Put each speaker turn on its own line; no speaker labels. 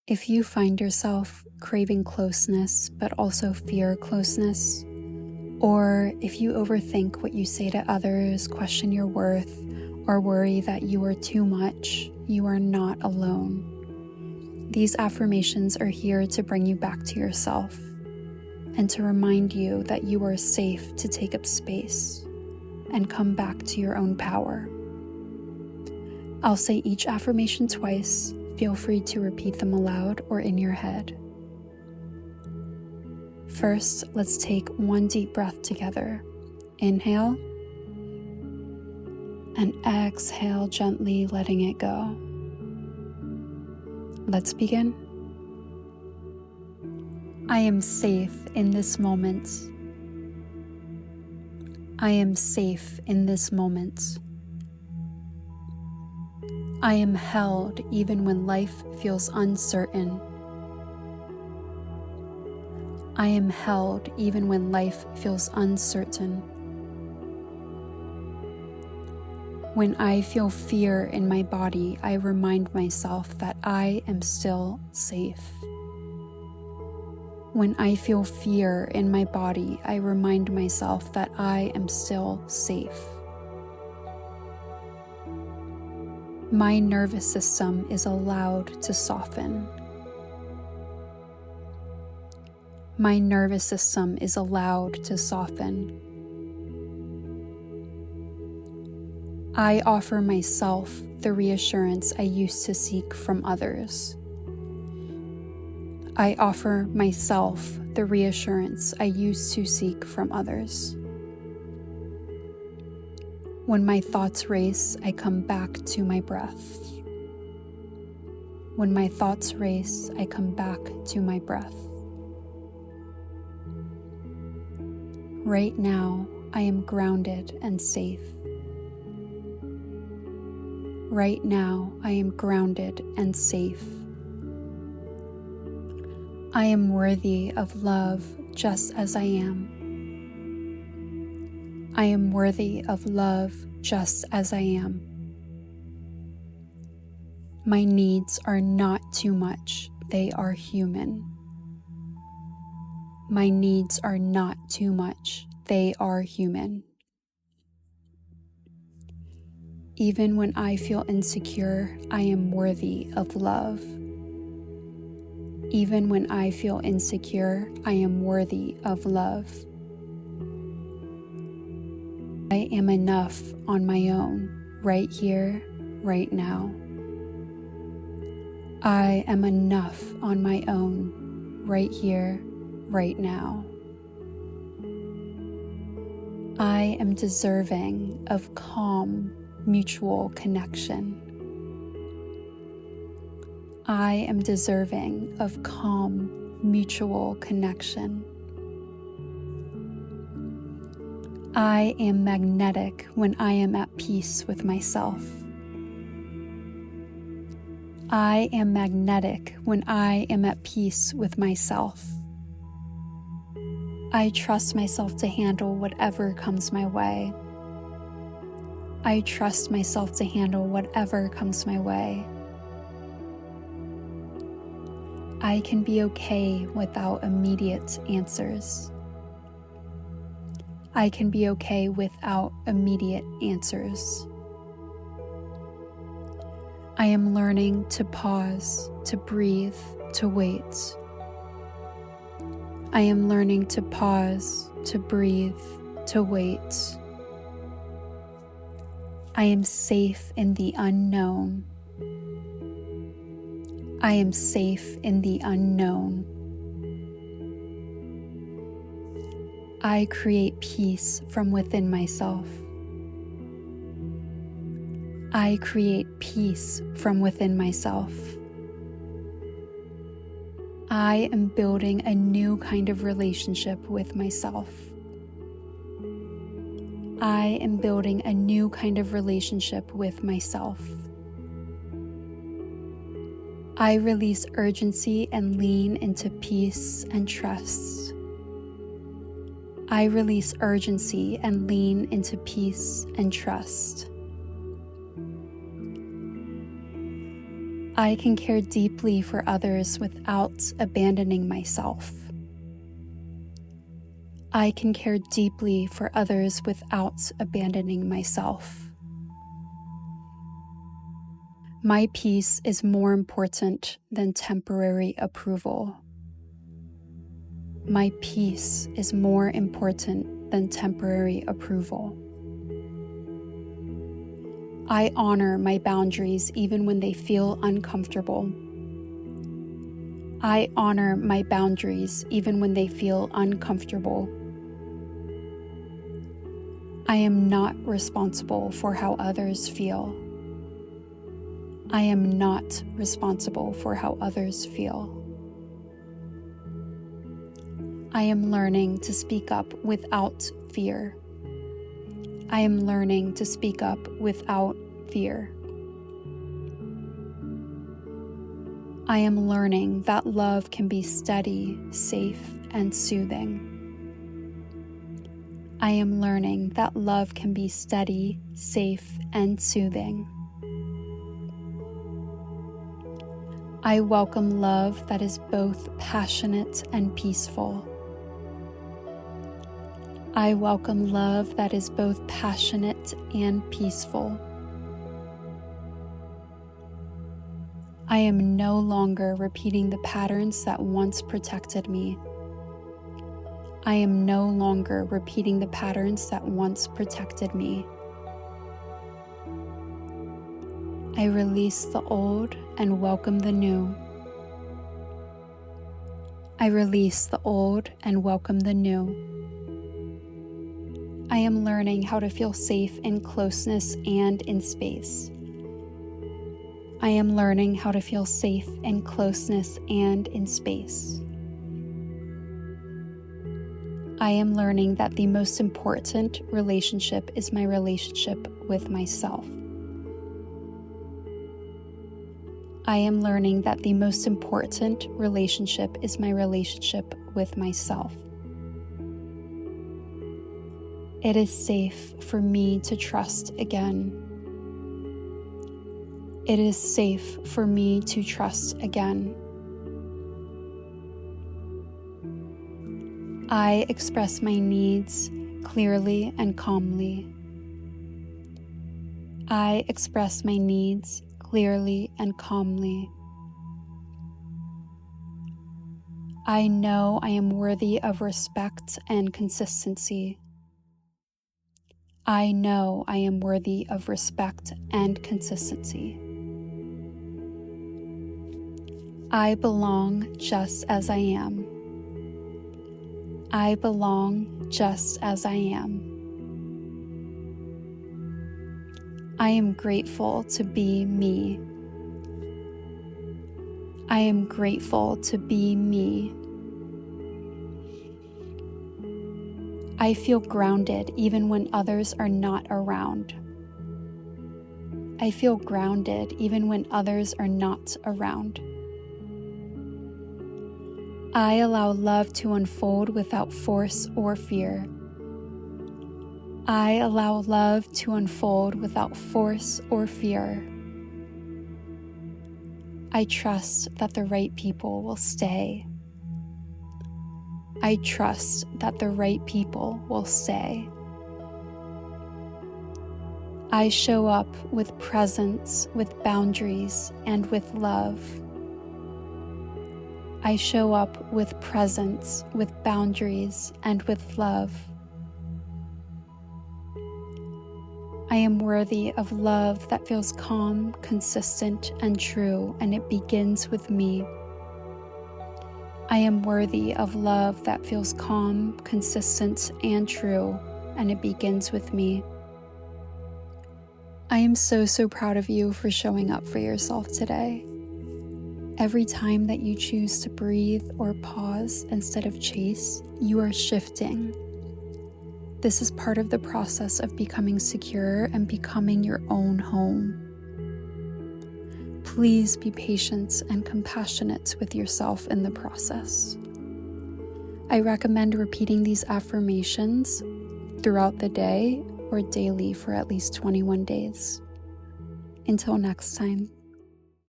If you find yourself craving closeness but also fear closeness, or if you overthink what you say to others, question your worth, or worry that you are too much, you are not alone. These affirmations are here to bring you back to yourself and to remind you that you are safe to take up space and come back to your own power. I'll say each affirmation twice. Feel free to repeat them aloud or in your head. First, let's take one deep breath together. Inhale and exhale, gently letting it go. Let's begin. I am safe in this moment. I am safe in this moment. I am held even when life feels uncertain. I am held even when life feels uncertain. When I feel fear in my body, I remind myself that I am still safe. When I feel fear in my body, I remind myself that I am still safe. My nervous system is allowed to soften. My nervous system is allowed to soften. I offer myself the reassurance I used to seek from others. I offer myself the reassurance I used to seek from others. When my thoughts race, I come back to my breath. When my thoughts race, I come back to my breath. Right now, I am grounded and safe. Right now, I am grounded and safe. I am worthy of love just as I am. I am worthy of love just as I am. My needs are not too much, they are human. My needs are not too much, they are human. Even when I feel insecure, I am worthy of love. Even when I feel insecure, I am worthy of love. I am enough on my own, right here, right now. I am enough on my own, right here, right now. I am deserving of calm, mutual connection. I am deserving of calm, mutual connection. I am magnetic when I am at peace with myself. I am magnetic when I am at peace with myself. I trust myself to handle whatever comes my way. I trust myself to handle whatever comes my way. I can be okay without immediate answers. I can be okay without immediate answers. I am learning to pause, to breathe, to wait. I am learning to pause, to breathe, to wait. I am safe in the unknown. I am safe in the unknown. I create peace from within myself. I create peace from within myself. I am building a new kind of relationship with myself. I am building a new kind of relationship with myself. I release urgency and lean into peace and trust. I release urgency and lean into peace and trust. I can care deeply for others without abandoning myself. I can care deeply for others without abandoning myself. My peace is more important than temporary approval. My peace is more important than temporary approval. I honor my boundaries even when they feel uncomfortable. I honor my boundaries even when they feel uncomfortable. I am not responsible for how others feel. I am not responsible for how others feel. I am learning to speak up without fear. I am learning to speak up without fear. I am learning that love can be steady, safe, and soothing. I am learning that love can be steady, safe, and soothing. I welcome love that is both passionate and peaceful. I welcome love that is both passionate and peaceful. I am no longer repeating the patterns that once protected me. I am no longer repeating the patterns that once protected me. I release the old and welcome the new. I release the old and welcome the new. I am learning how to feel safe in closeness and in space. I am learning how to feel safe in closeness and in space. I am learning that the most important relationship is my relationship with myself. I am learning that the most important relationship is my relationship with myself. It is safe for me to trust again. It is safe for me to trust again. I express my needs clearly and calmly. I express my needs clearly and calmly. I know I am worthy of respect and consistency. I know I am worthy of respect and consistency. I belong just as I am. I belong just as I am. I am grateful to be me. I am grateful to be me. I feel grounded even when others are not around. I feel grounded even when others are not around. I allow love to unfold without force or fear. I allow love to unfold without force or fear. I trust that the right people will stay. I trust that the right people will stay. I show up with presence, with boundaries, and with love. I show up with presence, with boundaries, and with love. I am worthy of love that feels calm, consistent, and true, and it begins with me. I am worthy of love that feels calm, consistent, and true, and it begins with me. I am so proud of you for showing up for yourself today. Every time that you choose to breathe or pause instead of chase, you are shifting. This is part of the process of becoming secure and becoming your own home. Please be patient and compassionate with yourself in the process. I recommend repeating these affirmations throughout the day or daily for at least 21 days. Until next time.